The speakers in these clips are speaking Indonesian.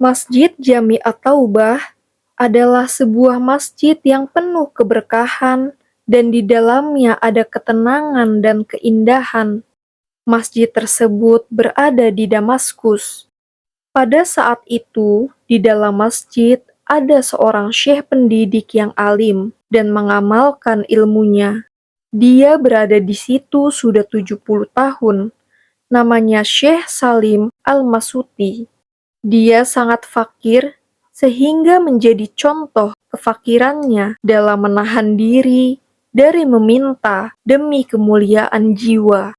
Masjid Jami At-Taubah adalah sebuah masjid yang penuh keberkahan dan di dalamnya ada ketenangan dan keindahan. Masjid tersebut berada di Damaskus. Pada saat itu, di dalam masjid ada seorang syekh pendidik yang alim dan mengamalkan ilmunya. Dia berada di situ sudah 70 tahun. Namanya Syekh Salim Al-Masuti. Dia sangat fakir sehingga menjadi contoh kefakirannya dalam menahan diri dari meminta demi kemuliaan jiwa.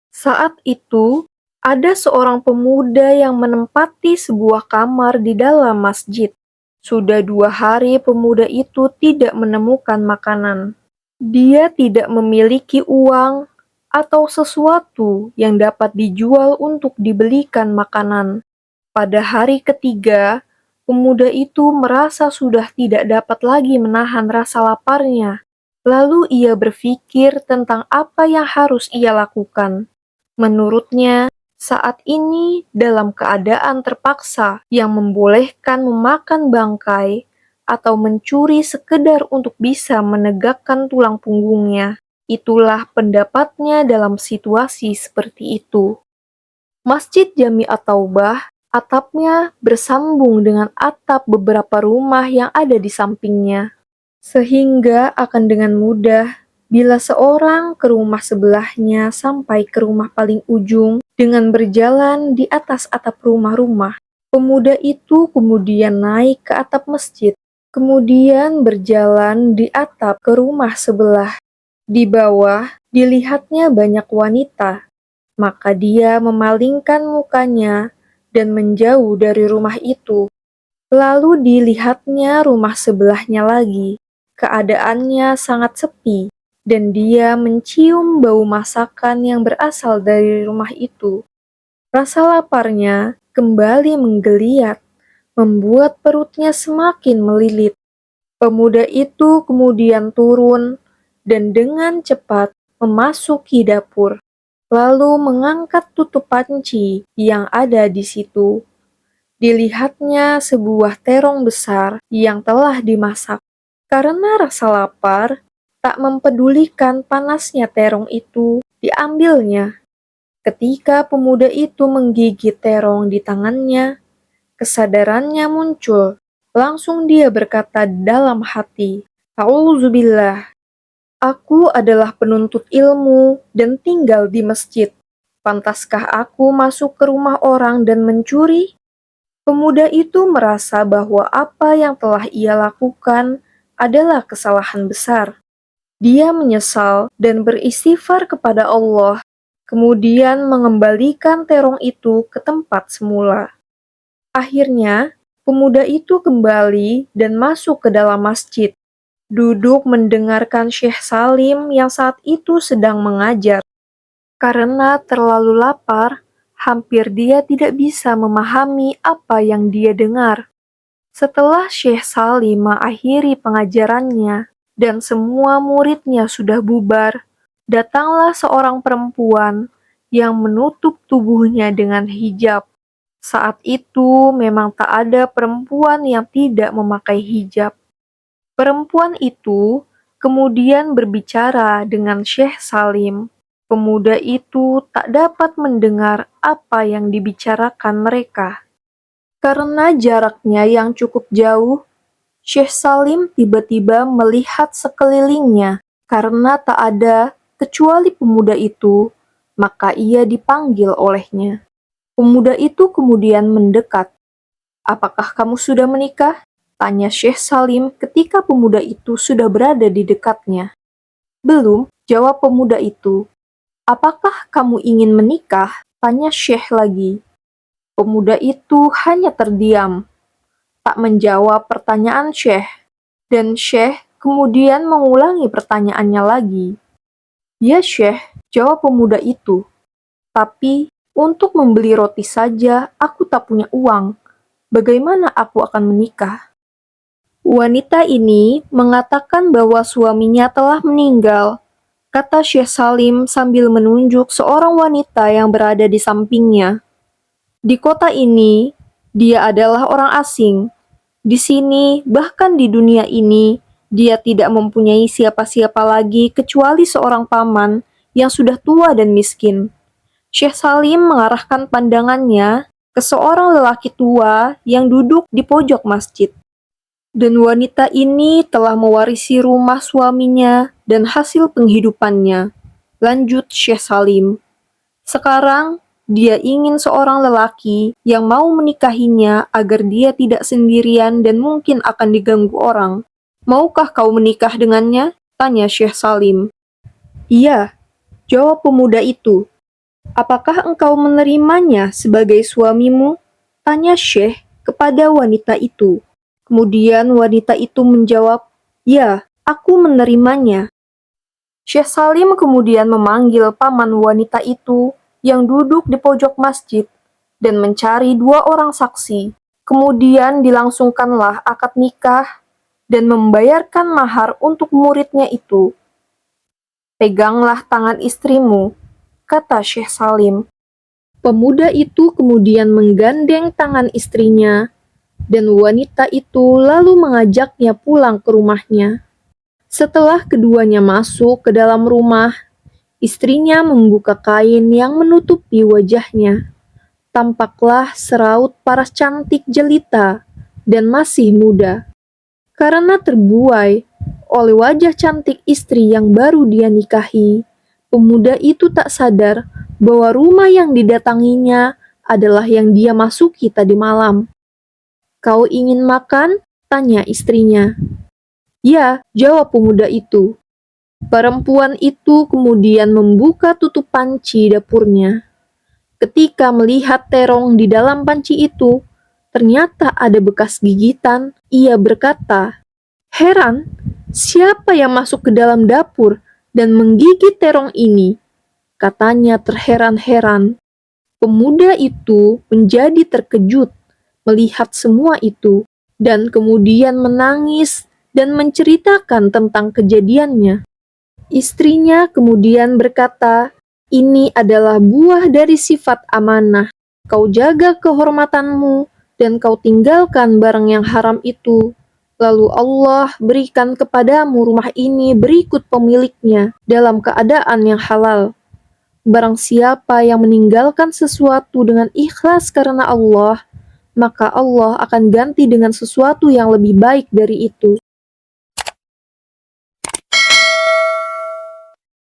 Saat itu, ada seorang pemuda yang menempati sebuah kamar di dalam masjid. Sudah 2 hari pemuda itu tidak menemukan makanan. Dia tidak memiliki uang atau sesuatu yang dapat dijual untuk dibelikan makanan. Pada hari ketiga, pemuda itu merasa sudah tidak dapat lagi menahan rasa laparnya. Lalu ia berpikir tentang apa yang harus ia lakukan. Menurutnya, saat ini dalam keadaan terpaksa yang membolehkan memakan bangkai atau mencuri sekedar untuk bisa menegakkan tulang punggungnya. Itulah pendapatnya dalam situasi seperti itu. Masjid Jami At-Taubah, atapnya bersambung dengan atap beberapa rumah yang ada di sampingnya. Sehingga akan dengan mudah bila seorang ke rumah sebelahnya sampai ke rumah paling ujung dengan berjalan di atas atap rumah-rumah. Pemuda itu kemudian naik ke atap masjid, kemudian berjalan di atap ke rumah sebelah. Di bawah dilihatnya banyak wanita, maka dia memalingkan mukanya dan menjauh dari rumah itu. Lalu dilihatnya rumah sebelahnya lagi, keadaannya sangat sepi. Dan dia mencium bau masakan yang berasal dari rumah itu. Rasa laparnya kembali menggeliat, membuat perutnya semakin melilit. Pemuda itu kemudian turun dan dengan cepat memasuki dapur, lalu mengangkat tutup panci yang ada di situ. Dilihatnya sebuah terong besar yang telah dimasak. Karena rasa lapar, tak mempedulikan panasnya terong itu, diambilnya. Ketika pemuda itu menggigit terong di tangannya, kesadarannya muncul. Langsung dia berkata dalam hati, "A'udzubillah, aku adalah penuntut ilmu dan tinggal di masjid. Pantaskah aku masuk ke rumah orang dan mencuri?" Pemuda itu merasa bahwa apa yang telah ia lakukan adalah kesalahan besar. Dia menyesal dan beristighfar kepada Allah, kemudian mengembalikan terong itu ke tempat semula. Akhirnya, pemuda itu kembali dan masuk ke dalam masjid, duduk mendengarkan Syekh Salim yang saat itu sedang mengajar. Karena terlalu lapar, hampir dia tidak bisa memahami apa yang dia dengar. Setelah Syekh Salim mengakhiri pengajarannya, dan semua muridnya sudah bubar, datanglah seorang perempuan yang menutup tubuhnya dengan hijab. Saat itu memang tak ada perempuan yang tidak memakai hijab. Perempuan itu kemudian berbicara dengan Syekh Salim. Pemuda itu tak dapat mendengar apa yang dibicarakan mereka. Karena jaraknya yang cukup jauh, Syekh Salim tiba-tiba melihat sekelilingnya. Karena tak ada kecuali pemuda itu, maka ia dipanggil olehnya. Pemuda itu kemudian mendekat. "Apakah kamu sudah menikah?" tanya Syekh Salim ketika pemuda itu sudah berada di dekatnya. "Belum," jawab pemuda itu. "Apakah kamu ingin menikah?" tanya Syekh lagi. Pemuda itu hanya terdiam, tak menjawab pertanyaan Syekh, dan Syekh kemudian mengulangi pertanyaannya lagi. "Ya Syekh," jawab pemuda itu, "tapi untuk membeli roti saja aku tak punya uang. Bagaimana aku akan menikah?" Wanita ini mengatakan bahwa suaminya telah meninggal, kata Syekh Salim sambil menunjuk seorang wanita yang berada di sampingnya. Di kota ini, Dia adalah orang asing. Di sini, bahkan di dunia ini, dia tidak mempunyai siapa-siapa lagi kecuali seorang paman yang sudah tua dan miskin. Syekh Salim mengarahkan pandangannya ke seorang lelaki tua yang duduk di pojok masjid. Dan wanita ini telah mewarisi rumah suaminya dan hasil penghidupannya. Lanjut Syekh Salim. Sekarang, dia ingin seorang lelaki yang mau menikahinya agar dia tidak sendirian dan mungkin akan diganggu orang. Maukah kau menikah dengannya? Tanya Syekh Salim. Iya, jawab pemuda itu. Apakah engkau menerimanya sebagai suamimu? Tanya Syekh kepada wanita itu. Kemudian wanita itu menjawab, ya, aku menerimanya. Syekh Salim kemudian memanggil paman wanita itu yang duduk di pojok masjid dan mencari 2 orang saksi. Kemudian dilangsungkanlah akad nikah dan membayarkan mahar untuk muridnya itu. Peganglah tangan istrimu, kata Syekh Salim. Pemuda itu kemudian menggandeng tangan istrinya, dan wanita itu lalu mengajaknya pulang ke rumahnya. Setelah keduanya masuk ke dalam rumah, istrinya membuka kain yang menutupi wajahnya. Tampaklah seraut paras cantik jelita dan masih muda. Karena terbuai oleh wajah cantik istri yang baru dia nikahi, pemuda itu tak sadar bahwa rumah yang didatanginya adalah yang dia masuki tadi malam. Kau ingin makan? Tanya istrinya. Ya, jawab pemuda itu. Perempuan itu kemudian membuka tutup panci dapurnya. Ketika melihat terong di dalam panci itu, ternyata ada bekas gigitan. Ia berkata, "Heran, siapa yang masuk ke dalam dapur dan menggigit terong ini?" Katanya terheran-heran. Pemuda itu menjadi terkejut melihat semua itu, dan kemudian menangis dan menceritakan tentang kejadiannya. Istrinya kemudian berkata, "Ini adalah buah dari sifat amanah. Kau jaga kehormatanmu dan kau tinggalkan barang yang haram itu. Lalu Allah berikan kepadamu rumah ini berikut pemiliknya dalam keadaan yang halal. Barang siapa yang meninggalkan sesuatu dengan ikhlas karena Allah, maka Allah akan ganti dengan sesuatu yang lebih baik dari itu."